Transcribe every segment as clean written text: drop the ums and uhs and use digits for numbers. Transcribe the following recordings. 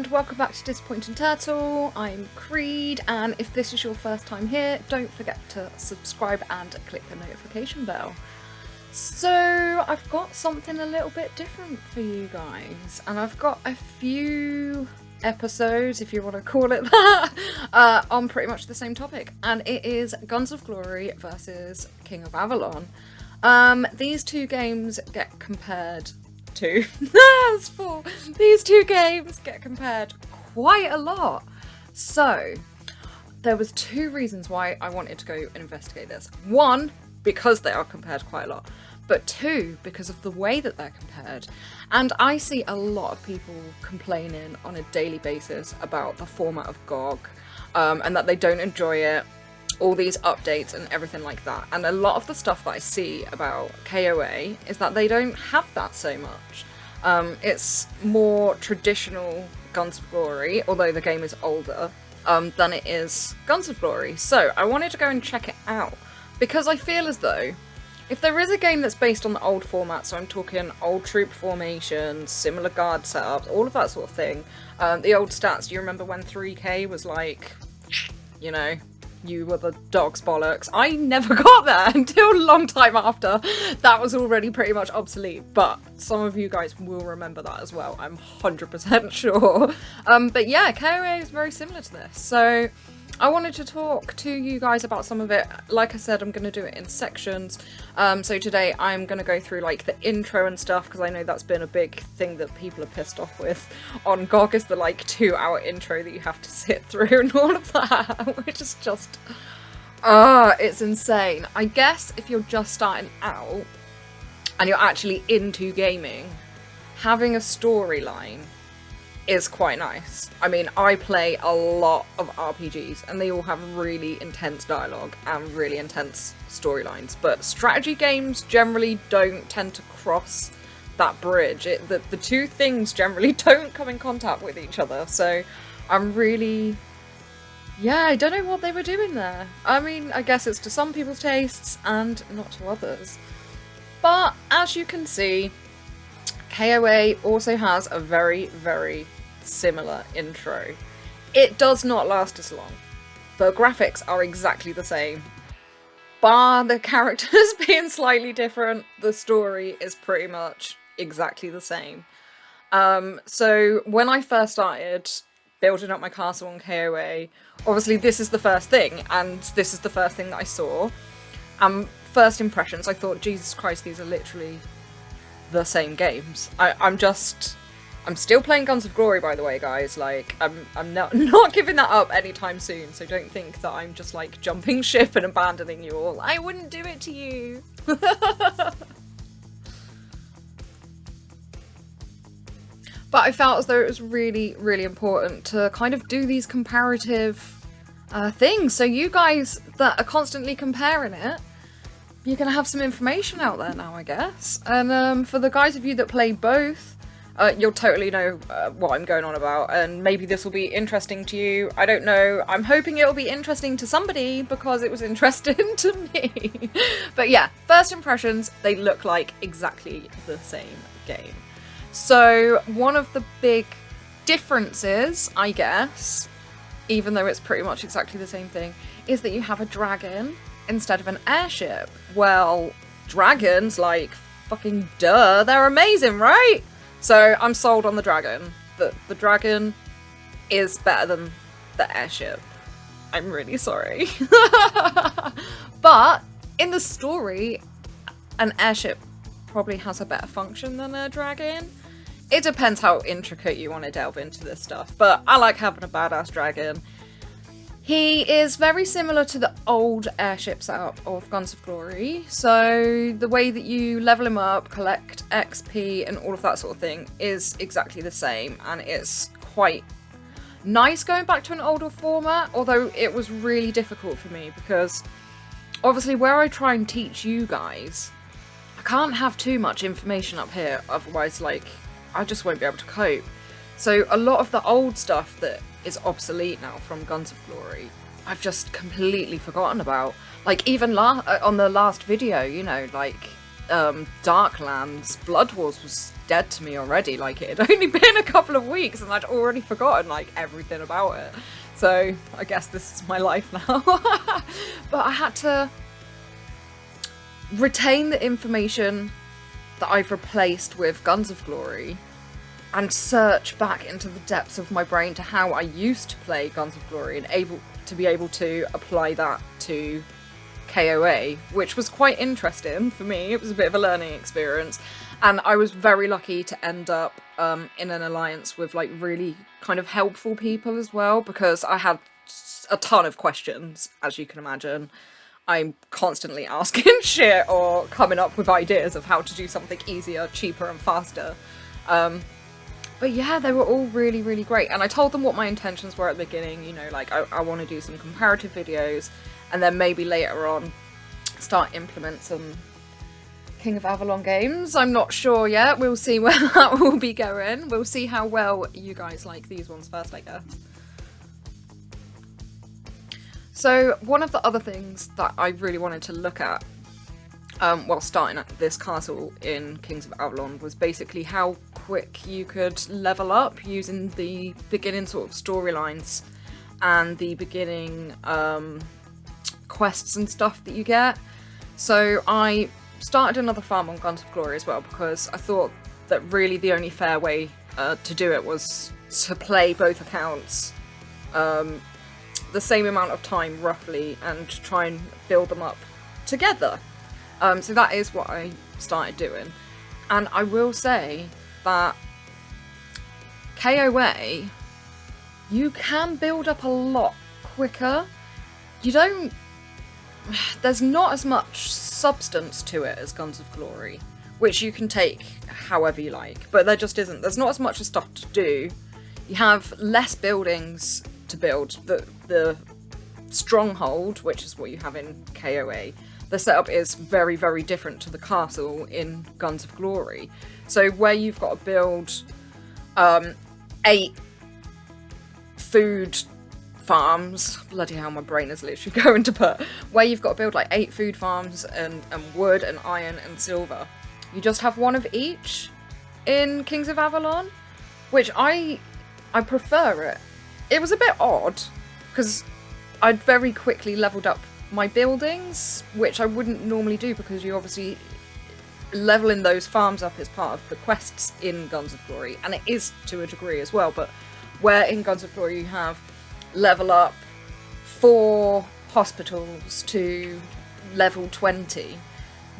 and welcome back to Disappointing Turtle. I'm Creed, and if this is your first time here, don't forget to subscribe and click the notification bell. So I've got something a little bit different for you guys, and I've got a few episodes, if you want to call it that, on pretty much the same topic, and it is Guns of Glory versus King of Avalon. These two games get compared to these two games get compared quite a lot. So there was two reasons why I wanted to go and investigate this. One, because they are compared quite a lot, but two, because of the way that they're compared. And I see a lot of people complaining on a daily basis about the format of GOG, and that they don't enjoy it, all these updates and everything like that. And a lot of the stuff that I see about KOA is that they don't have that so much. It's more traditional Guns of Glory, although the game is older, than it is Guns of Glory. So I wanted to go and check it out, because I feel as though if there is a game that's based on the old format, so I'm talking old troop formations, similar guard setups, all of that sort of thing, the old stats, do you remember when 3K was like, you know, you were the dog's bollocks? I never got there until a long time after. That was already pretty much obsolete, but some of you guys will remember that as well, I'm 100% sure. But yeah, KOA is very similar to this, so I wanted to talk to you guys about some of it. Like I said, I'm going to do it in sections. So today I'm going to go through like the intro and stuff, because I know that's been a big thing that people are pissed off with on GOG, is the like 2-hour intro that you have to sit through and all of that, which is just, it's insane. I guess if you're just starting out and you're actually into gaming, having a storyline is quite nice. I mean, I play a lot of RPGs and they all have really intense dialogue and really intense storylines, but strategy games generally don't tend to cross that bridge. The two things generally don't come in contact with each other, so I'm really... yeah, I don't know what they were doing there. I mean, I guess it's to some people's tastes and not to others. But as you can see, KOA also has a very, very similar intro. It does not last as long. The graphics are exactly the same, bar the characters being slightly different. The story is pretty much exactly the same. So when I first started building up my castle on KOA, obviously this is the first thing, and this is the first thing that I saw. First impressions, I thought, Jesus Christ, these are literally the same games. I'm still playing Guns of Glory, by the way, guys. Like, I'm not giving that up anytime soon, so don't think that I'm just like jumping ship and abandoning you all. I wouldn't do it to you. But I felt as though it was really, really important to kind of do these comparative things. So you guys that are constantly comparing it, you're going to have some information out there now, I guess. And for the guys of you that play both, you'll totally know what I'm going on about, and maybe this will be interesting to you. I don't know. I'm hoping it'll be interesting to somebody, because it was interesting to me. But yeah, first impressions, they look like exactly the same game. So one of the big differences, I guess, even though it's pretty much exactly the same thing, is that you have a dragon instead of an airship. Well, dragons, like, fucking duh, they're amazing, right? So I'm sold on the dragon. The dragon is better than the airship. I'm really sorry. But in the story, an airship probably has a better function than a dragon. It depends how intricate you want to delve into this stuff, but I like having a badass dragon. He is very similar to the old airship setup of Guns of Glory, so the way that you level him up, collect XP and all of that sort of thing is exactly the same, and it's quite nice going back to an older format, although it was really difficult for me because obviously where I try and teach you guys, I can't have too much information up here, otherwise like I just won't be able to cope. So a lot of the old stuff that is obsolete now from Guns of Glory, I've just completely forgotten about. Like even on the last video, you know, like Darklands, Blood Wars was dead to me already. Like, it had only been a couple of weeks and I'd already forgotten like everything about it. So I guess this is my life now. But I had to retain the information that I've replaced with Guns of Glory and search back into the depths of my brain to how I used to play Guns of Glory and be able to apply that to KOA, which was quite interesting for me. It was a bit of a learning experience, and I was very lucky to end up in an alliance with like really kind of helpful people as well, because I had a ton of questions, as you can imagine. I'm constantly asking shit or coming up with ideas of how to do something easier, cheaper and faster. But yeah, they were all really, really great. And I told them what my intentions were at the beginning, you know, like I want to do some comparative videos and then maybe later on start implement some King of Avalon games. I'm not sure yet. We'll see where that will be going. We'll see how well you guys like these ones first, I guess. So one of the other things that I really wanted to look at while starting at this castle in Kings of Avalon was basically how quick you could level up using the beginning sort of storylines and the beginning quests and stuff that you get. So I started another farm on Guns of Glory as well, because I thought that really the only fair way to do it was to play both accounts the same amount of time roughly and try and build them up together. So that is what I started doing. And I will say that KOA, you can build up a lot quicker. There's not as much substance to it as Guns of Glory, which you can take however you like, but there just isn't. There's not as much stuff to do. You have less buildings to build. The stronghold, which is what you have in KOA, the setup is very, very different to the castle in Guns of Glory. So where you've got to build 8 food farms, bloody hell, my brain is literally going to put, where you've got to build like 8 food farms and wood and iron and silver. You just have one of each in Kings of Avalon, which I prefer it. It was a bit odd because I'd very quickly leveled up my buildings, which I wouldn't normally do because you obviously leveling those farms up is part of the quests in Guns of Glory, and it is to a degree as well, but where in Guns of Glory you have level up 4 hospitals to level 20,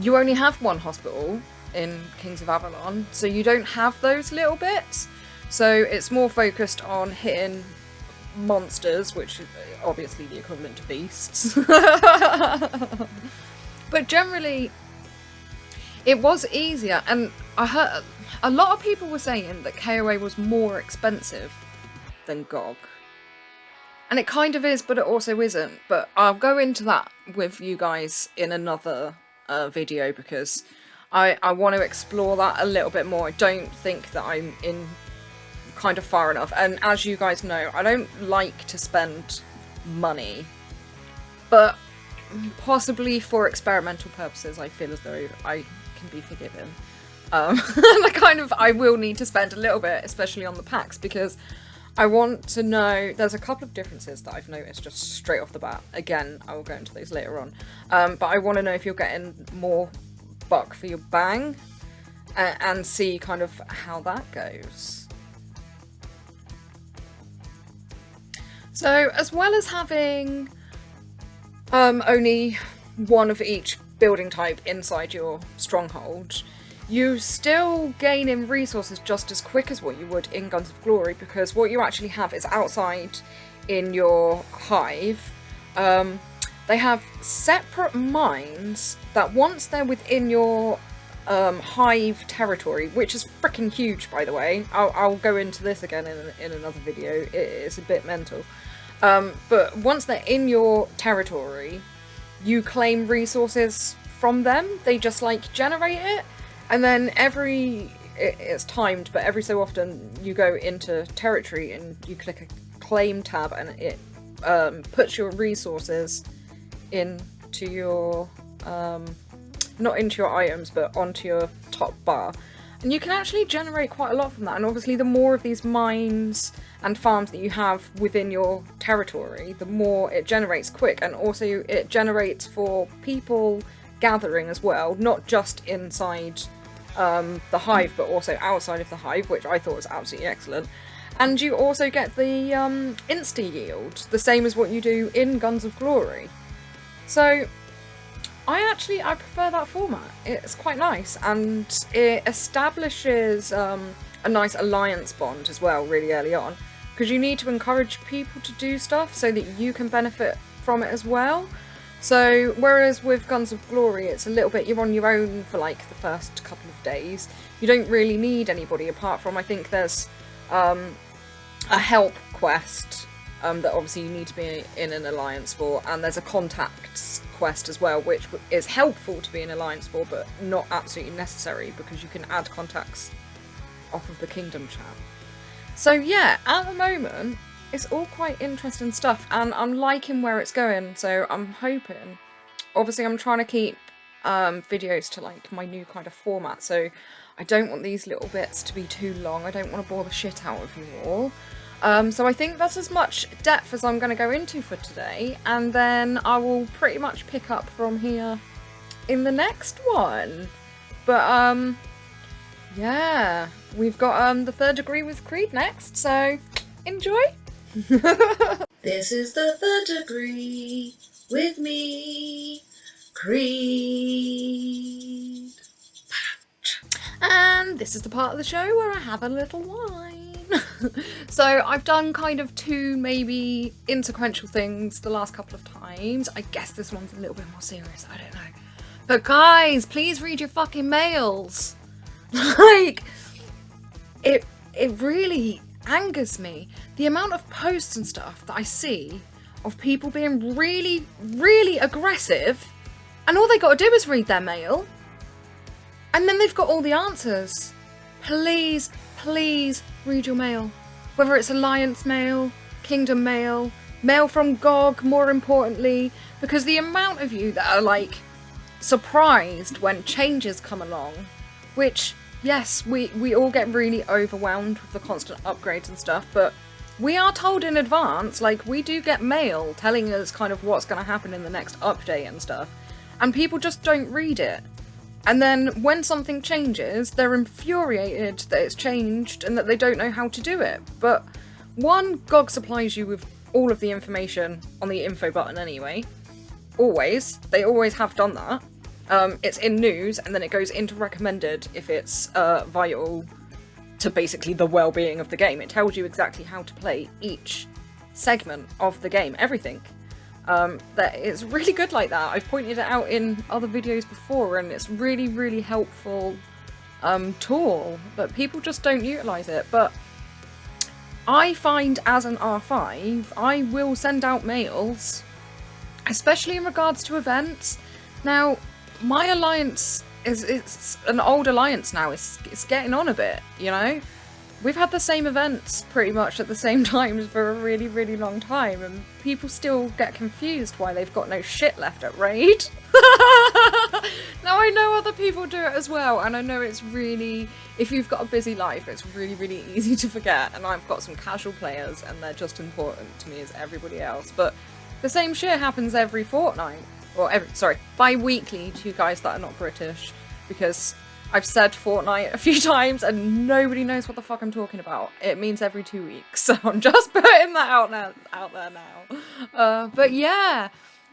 you only have 1 hospital in Kings of Avalon, so you don't have those little bits. So it's more focused on hitting monsters, which is obviously the equivalent to beasts. But generally it was easier, and I heard a lot of people were saying that KOA was more expensive than GOG. And it kind of is, but it also isn't. But I'll go into that with you guys in another video, because I want to explore that a little bit more. I don't think that I'm in kind of far enough. And as you guys know, I don't like to spend money. But possibly for experimental purposes, I feel as though I can be forgiven. And I will need to spend a little bit, especially on the packs, because I want to know, there's a couple of differences that I've noticed just straight off the bat. Again, I will go into those later on. But I want to know if you're getting more buck for your bang, and see kind of how that goes. So, as well as having only one of each building type inside your stronghold, you still gain in resources just as quick as what you would in Guns of Glory, because what you actually have is outside in your hive. They have separate mines that once they're within your hive territory, which is freaking huge, by the way. I'll go into this again in another video. It's a bit mental. But once they're in your territory, you claim resources from them. They just like generate it. And then it's timed, but every so often you go into territory and you click a claim tab, and it puts your resources into your not into your items, but onto your top bar. And you can actually generate quite a lot from that, and obviously the more of these mines and farms that you have within your territory, the more it generates quick, and also it generates for people gathering as well, not just inside the hive, but also outside of the hive, which I thought was absolutely excellent. And you also get the insta-yield, the same as what you do in Guns of Glory. So I prefer that format. It's quite nice, and it establishes a nice alliance bond as well really early on, because you need to encourage people to do stuff so that you can benefit from it as well. So whereas with Guns of Glory it's a little bit, you're on your own for like the first couple of days. You don't really need anybody apart from, I think there's a help quest that obviously you need to be in an alliance for, and there's a contacts quest as well, which is helpful to be in alliance for, but not absolutely necessary, because you can add contacts off of the kingdom chat. So yeah, at the moment it's all quite interesting stuff, and I'm liking where it's going, so I'm hoping, obviously I'm trying to keep videos to like my new kind of format, so I don't want these little bits to be too long. I don't want to bore the shit out of you all. So I think that's as much depth as I'm going to go into for today, and then I will pretty much pick up from here in the next one. But yeah, we've got the third degree with Creed next, so enjoy. This is the third degree with me, Creed. And this is the part of the show where I have a little wine. So I've done kind of two maybe insequential things the last couple of times. I guess this one's a little bit more serious, I don't know. But guys, please read your fucking mails. Like, it really angers me. The amount of posts and stuff that I see of people being really, really aggressive, and all they got to do is read their mail. And then they've got all the answers. Please, please read your mail. Whether it's Alliance mail, Kingdom mail, mail from GOG, more importantly, because the amount of you that are like surprised when changes come along, which, yes, we all get really overwhelmed with the constant upgrades and stuff, but we are told in advance, like we do get mail telling us kind of what's going to happen in the next update and stuff, and people just don't read it. And then when something changes, they're infuriated that it's changed and that they don't know how to do it. But one, GOG supplies you with all of the information on the info button anyway. Always. They always have done that. It's in news, and then it goes into recommended if it's vital to basically the well-being of the game. It tells you exactly how to play each segment of the game, everything. That it's really good like that. I've pointed it out in other videos before, and it's really, really helpful tool, but people just don't utilise it. But I find as an R5, I will send out mails, especially in regards to events. Now, my alliance it's an old alliance now. It's getting on a bit, you know? We've had the same events pretty much at the same time for a really, really long time, and people still get confused why they've got no shit left at Raid. Now I know other people do it as well, and I know it's really, if you've got a busy life, it's really, really easy to forget, and I've got some casual players and they're just important to me as everybody else, but the same shit happens every fortnight, or bi-weekly to you guys that are not British, because I've said fortnight a few times and nobody knows what the fuck I'm talking about. It means every 2 weeks, so I'm just putting that out there now. But yeah,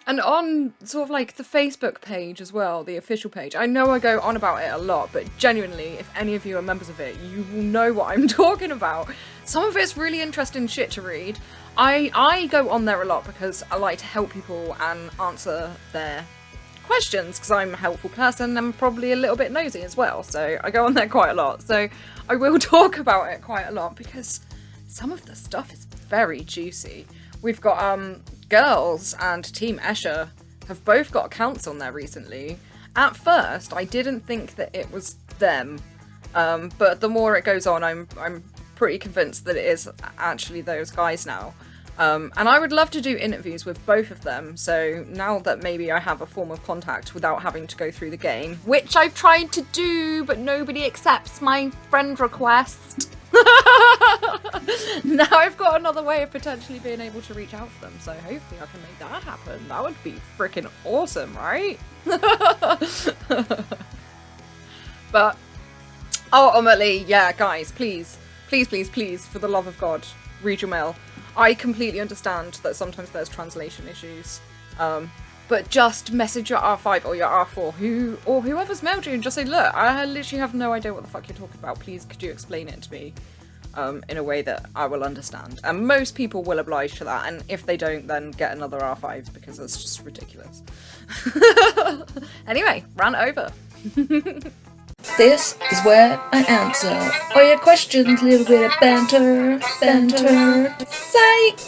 and on sort of like the Facebook page as well, the official page, I know I go on about it a lot, but genuinely, if any of you are members of it, you will know what I'm talking about. Some of it's really interesting shit to read. I go on there a lot because I like to help people and answer their questions, because I'm a helpful person and probably a little bit nosy as well, so I go on there quite a lot. So I will talk about it quite a lot because some of the stuff is very juicy. We've got girls and Team Escher have both got accounts on there recently. At first I didn't think that it was them, but the more it goes on, I'm pretty convinced that it is actually those guys now. And I would love to do interviews with both of them, so now that maybe I have a form of contact without having to go through the game, which I've tried to do, but nobody accepts my friend request. Now I've got another way of potentially being able to reach out to them, so hopefully I can make that happen. That would be freaking awesome, right? But ultimately, yeah, guys, please, please, please, please, for the love of God, read your mail. I completely understand that sometimes there's translation issues, but just message your R5 or your R4, whoever's mailed you, and just say, look, I literally have no idea what the fuck you're talking about. Please, could you explain it to me in a way that I will understand? And most people will oblige to that, and if they don't, then get another R5, because that's just ridiculous. Anyway, rant over. This is where I answer all your questions, little bit of banter, psych!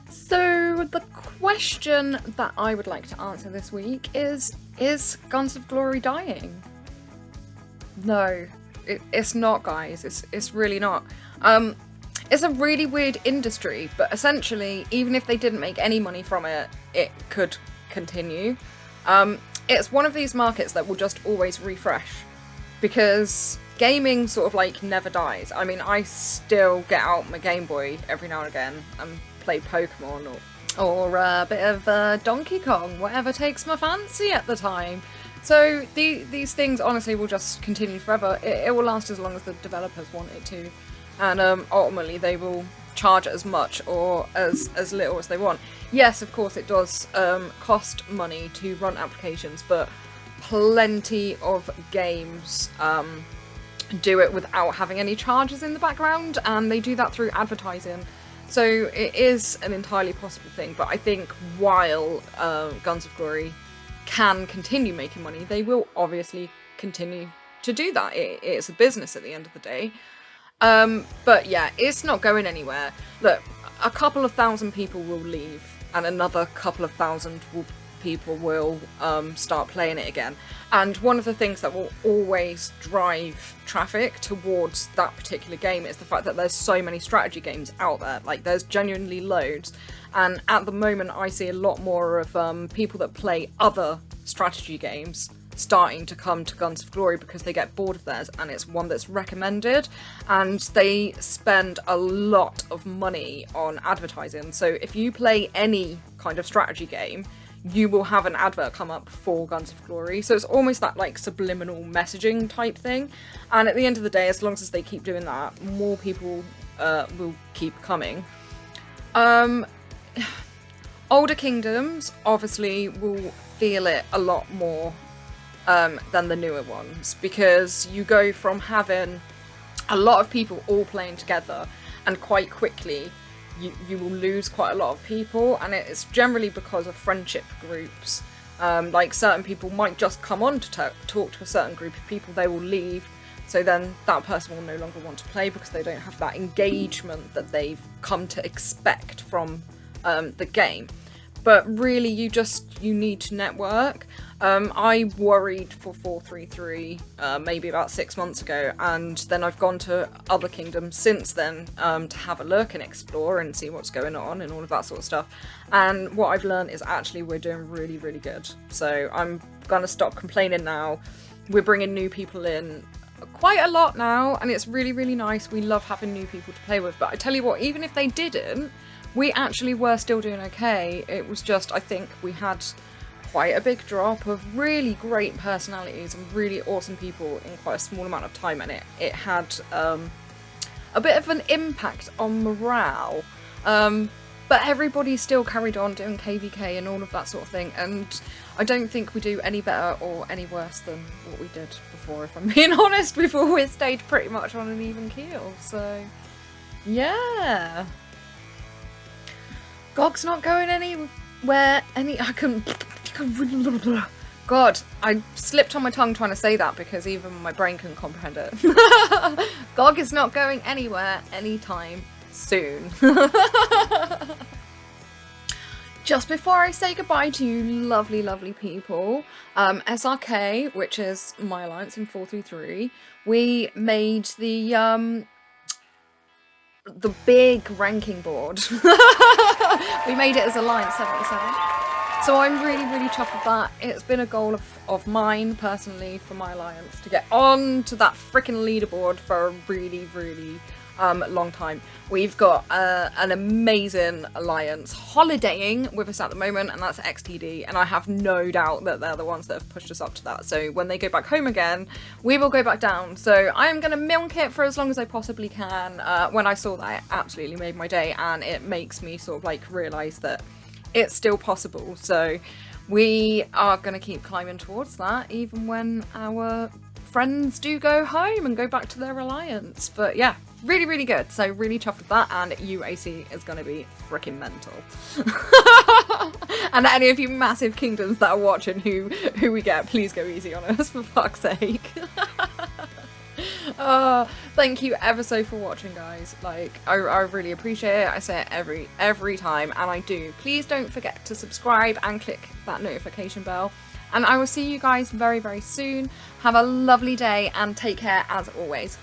So the question that I would like to answer this week is Guns of Glory dying? No, it's not, guys. It's really not. It's a really weird industry, but essentially, even if they didn't make any money from it, it could continue. It's one of these markets that will just always refresh, because gaming sort of like never dies. I mean, I still get out my Game Boy every now and again and play Pokemon or a bit of Donkey Kong, whatever takes my fancy at the time. So these things honestly will just continue forever. It will last as long as the developers want it to, and ultimately they will charge as much or as little as they want. Yes, of course it does cost money to run applications, but plenty of games do it without having any charges in the background, and they do that through advertising. So it is an entirely possible thing, but I think while Guns of Glory can continue making money, they will obviously continue to do that. It's a business at the end of the day. But yeah, it's not going anywhere. Look, a couple of thousand people will leave, and another couple of thousand people will start playing it again. And one of the things that will always drive traffic towards that particular game is the fact that there's so many strategy games out there. Like, there's genuinely loads. And at the moment, I see a lot more of people that play other strategy games starting to come to Guns of Glory because they get bored of theirs, and it's one that's recommended, and they spend a lot of money on advertising. So if you play any kind of strategy game, you will have an advert come up for Guns of Glory. So it's almost that like subliminal messaging type thing, and at the end of the day, as long as they keep doing that, more people will keep coming. Older kingdoms obviously will feel it a lot more than the newer ones, because you go from having a lot of people all playing together, and quite quickly you will lose quite a lot of people, and it's generally because of friendship groups. Like, certain people might just come on to talk to a certain group of people, they will leave, so then that person will no longer want to play because they don't have that engagement that they've come to expect from the game. But really, you need to network. I worried for 433 maybe about 6 months ago, and then I've gone to other kingdoms since then to have a look and explore and see what's going on and all of that sort of stuff. And what I've learned is actually we're doing really, really good. So I'm gonna stop complaining now. We're bringing new people in quite a lot now, and it's really, really nice. We love having new people to play with. But I tell you what, even if they didn't, we actually were still doing okay. It was just, I think we had quite a big drop of really great personalities and really awesome people in quite a small amount of time, and it had a bit of an impact on morale. But everybody still carried on doing KVK and all of that sort of thing, and I don't think we do any better or any worse than what we did before, if I'm being honest. We've always stayed pretty much on an even keel, so yeah. GOG's not going anywhere. God, I slipped on my tongue trying to say that because even my brain couldn't comprehend it. GOG is not going anywhere anytime soon. Just before I say goodbye to you lovely, lovely people, SRK, which is my alliance in 433, we made the the big ranking board. We made it as Alliance 77. So I'm really, really chuffed with that. It's been a goal of mine, personally, for my alliance to get on to that freaking leaderboard for a really, really long time. We've got an amazing alliance holidaying with us at the moment, and that's XTD, and I have no doubt that they're the ones that have pushed us up to that. So when they go back home again, we will go back down. So I'm going to milk it for as long as I possibly can. When I saw that, it absolutely made my day, and it makes me sort of like realise that it's still possible. So we are going to keep climbing towards that, even when our friends do go home and go back to their alliance. But yeah, really, really good. So really chuffed with that, and UAC is going to be freaking mental. And any of you massive kingdoms that are watching who we get, please go easy on us, for fuck's sake. Thank you ever so for watching, guys. Like, I really appreciate it. I say it every time, and I do. Please don't forget to subscribe and click that notification bell. And I will see you guys very, very soon. Have a lovely day and take care as always.